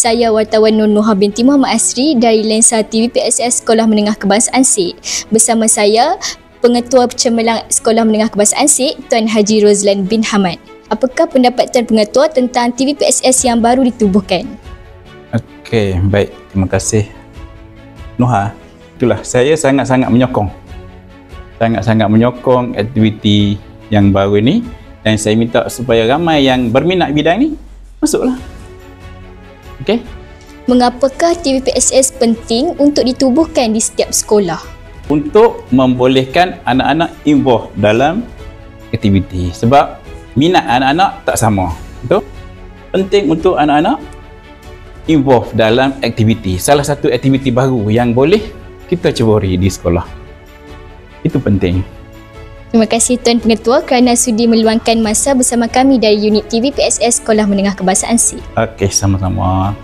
Saya wartawan Nur Noha binti Muhammad Asri dari Lensa TV PSS Sekolah Menengah Kebangsaan SIK. Bersama saya, Pengetua Cemerlang Sekolah Menengah Kebangsaan SIK, Tuan Haji Rozlan bin Hamad. Apakah pendapat Tuan Pengetua tentang TV PSS yang baru ditubuhkan? Okey, baik. Terima kasih. Noha, itulah saya sangat-sangat menyokong. Sangat-sangat menyokong aktiviti yang baru ini dan saya minta supaya ramai yang berminat bidang ni masuklah. Okey. Mengapakah TV PSS penting untuk ditubuhkan di setiap sekolah? Untuk membolehkan anak-anak involve dalam aktiviti. Sebab minat anak-anak tak sama. Betul? Penting untuk anak-anak involve dalam aktiviti. Salah satu aktiviti baru yang boleh kita ceburi di sekolah. Itu penting. Terima kasih Tuan Pengetua kerana sudi meluangkan masa bersama kami dari unit TV PSS Sekolah Menengah Kebangsaan SIK. Okey, sama-sama.